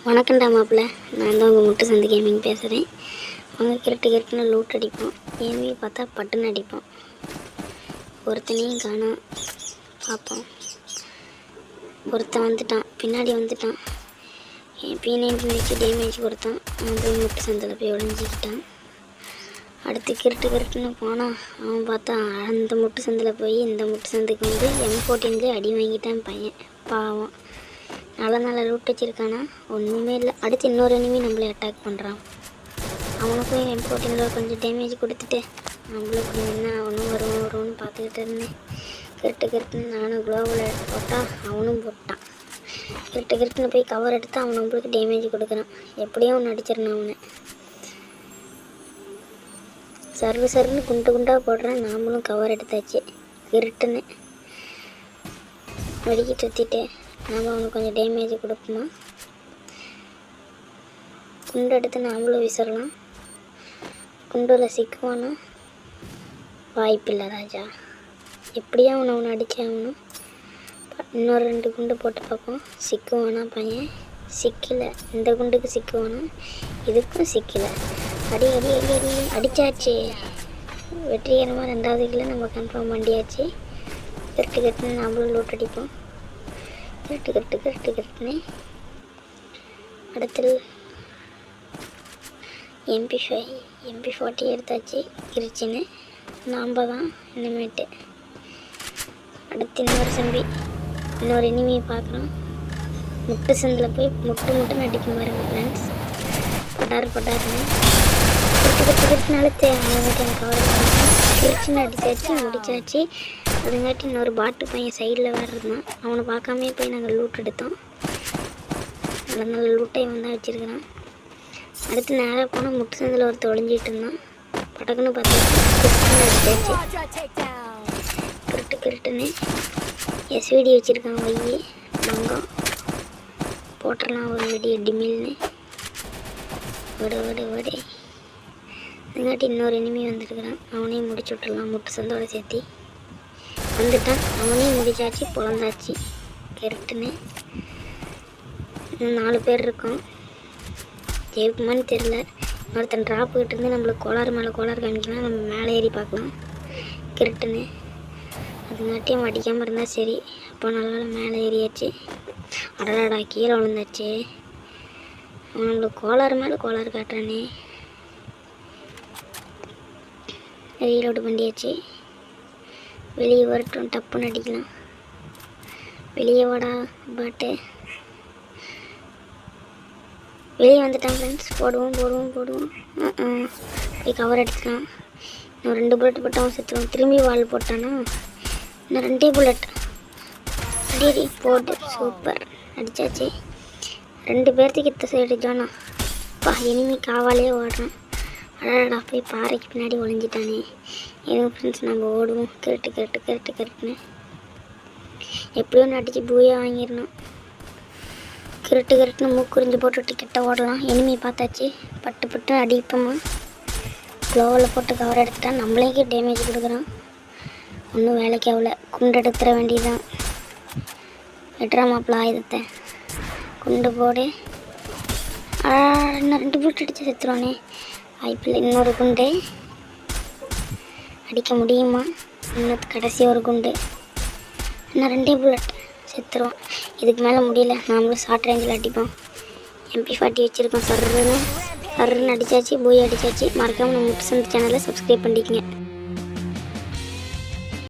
வணக்கம்டா மாப்பிள்ள, நான் தான் உங்கள் முட்டு சந்து கேமிங் பேசுகிறேன். அவங்க கிரட்டுன்னு லூட் அடிப்போம், ஏமி பார்த்தா பட்டுன்னு அடிப்போம். ஒருத்தனையும் காணோம். பார்ப்போம். ஒருத்தன் வந்துட்டான், பின்னாடி வந்துட்டான். என் P90 வச்சு டேமேஜ் கொடுத்தான். அவன் போய் முட்டு சந்தில் போய் ஒழிஞ்சிக்கிட்டான். அடுத்து கிரட்டுன்னு போனான். அவன் பார்த்தா அந்த முட்டு சந்தில் போய் இந்த முட்டு சந்துக்கு வந்து M14 அடி வாங்கிட்டான் பையன். பாவம். நல்ல லூட் வச்சுருக்கானா, ஒன்றுமே இல்லை. அடுத்து இன்னொரு எனிமி நம்மளை அட்டாக் பண்ணுறான். அவனுக்கும் M14 கொஞ்சம் டேமேஜ் கொடுத்துட்டு நம்மளுக்கு என்ன அவனும் வரும்னு பார்த்துக்கிட்டு இருந்தேன். கிரட்டுன்னு நானும் குளோவில் எடுத்து போட்டால் அவனும் போட்டான். கிரட்டுன்னு போய் கவர் எடுத்து அவன் நம்மளுக்கு டேமேஜ் கொடுக்குறான். எப்படியும் அவன் அடிச்சிடணும். அவனை சர்வன்னு குண்டாக போடுறான். நாமளும் கவர் எடுத்தாச்சு. கிரட்டுன்னு வெடிக்க சுற்றிட்டு நாம் அவனுக்கு கொஞ்சம் டேமேஜ் கொடுப்போமா. குண்டு எடுத்து நாமளும் விசிறலாம். குண்டில் சிக்குவானா, வாய்ப்பில்லை ராஜா. எப்படியும் அவனை அடித்தே ஆகணும். இன்னொரு 2 குண்டு போட்டு பார்ப்போம். சிக்குவானா பையன். சிக்கலை. இந்த குண்டுக்கு சிக்குவானா, இதுக்கும் சிக்கலை. அடி அடித்தாச்சு. வெற்றிகரமாக 2வது கிலோ நம்ம கன்ஃபார்ம் பண்ணியாச்சு. கிரட்டுன்னு நாமளும் லூட் அடிப்போம். கிரட்டுன்னு அடுத்து MP40 எடுத்தாச்சு. கிரிச்சின்னு நாம் தான் இனிமேட்டு. அடுத்து இன்னொரு இனிமையை பார்க்குறோம். முட்டு சந்தில் போய் முட்டு அடிக்கும் பாருங்க ஃப்ரெண்ட்ஸ். பட்டாருன்னு கிரட்டுன்னு அழுத்து அவங்ககிட்ட எனக்கு கவர் கிரிச்சின்னு அடித்தாச்சு, முடிச்சாச்சு. அதுங்காட்டி இன்னொரு பாட்டு பையன் சைடில் வேறு இருந்தான். அவனை பார்க்காமே போய் நாங்கள் லூட் எடுத்தோம். நல்ல லூட்டை தான் வச்சுருக்கிறான். அடுத்து நேராக போனால் முட்டு சந்தில் ஒருத்தர் ஒளிஞ்சிட்டு இருந்தான். படக்குன்னு பார்த்தா அடிச்சாச்சு. கிரட்டுன்னு SVD வச்சுருக்கான். வையி மங்கம் போட்டுடலாம் ஒரு வெடி டிமில்னு. விடு அதுங்காட்டி இன்னொரு எனிமி வந்துருக்கிறான். அவனையும் முடிச்சு விட்டுடலாம். முட்டு சந்தோட சேர்த்தி வந்துட்டான். அவனையும் முடிச்சாச்சு, பொழந்தாச்சு. கிரட்டுன்னு 4 பேர் இருக்கோம். ஜெயிக்குமான்னு தெரில. ஒருத்தன் ட்ராப்புக்கிட்டு இருந்து நம்மளுக்கு கோளாறு காமிக்கலாம். நம்ம மேலே ஏறி பார்க்கலாம். கிரட்டுன்னு அதுங்காட்டியும் அடிக்காமல் இருந்தால் சரி. அப்போ நல்லா மேலே ஏறியாச்சு. அடடாடா கீழே விழுந்தாச்சு. அவன் நம்மளுக்கு கோளாறு காட்டுறானே. ரீலோடு பண்ணியாச்சு. வெளியே வரட்டும், டப்புன்னு அடிக்கலாம். வெளியே வாடா பாட்டு. வெளியே வந்துட்டான் ஃப்ரெண்ட்ஸ். போடுவோம். போய் கவர் எடுத்துக்கலாம். இன்னும் 2 புல்லட் போட்டு அவன் செத்துருவான். திரும்பி வால் போட்டானா, இன்னும் 2 புல்லட் அடி போட்டு சூப்பர் அடித்தாச்சு. 2 பேர்த்துக்கு இத்த சைடு ஜோனா. எனிமி காவாலே ஓடுறான். அடடா போய் பாறைக்கு பின்னாடி ஒளிஞ்சிட்டானே. எங்கள் ஃப்ரெண்ட்ஸ் நம்ம ஓடுவோம். கிரட்டுன்னு எப்படியோ அடித்து பூயா வாங்கிடணும். கிரட்டுன்னு மூக்குறிஞ்சு போட்டுட்டு கிட்ட ஓடலாம். எனிமி பார்த்தாச்சு. பட்டு அடிப்போமா. க்ளோவில் போட்டு கவர் எடுத்துட்டா நம்மளேக்கே டேமேஜ் கொடுக்குறான். ஒன்றும் வேலைக்கு ஆகல. குண்டு எடுத்துட வேண்டியதுதான். வெட்டுறாமாப்பில் ஆயுதத்தை குண்டு போடு. இன்னும் 2 புல்லட் அடித்து செத்துருவானே. வாய்ப்பில்லை. இன்னொரு குண்டு அடிக்க முடியுமா? இன்னும் கடைசி ஒரு குண்டு. இன்னும் 2 புல்லட் செத்துருவோம். இதுக்கு மேலே முடியல. நாமளும் ஷார்ட் ரேஞ்சில் அடிப்போம். MP40 வச்சுருக்கோம். சர்ருன்னு அடித்தாச்சு. பூய் அடித்தாச்சு. மறக்காமல் நம்ம முட்டு சந்து சேனலை சப்ஸ்கிரைப் பண்ணிக்கங்க.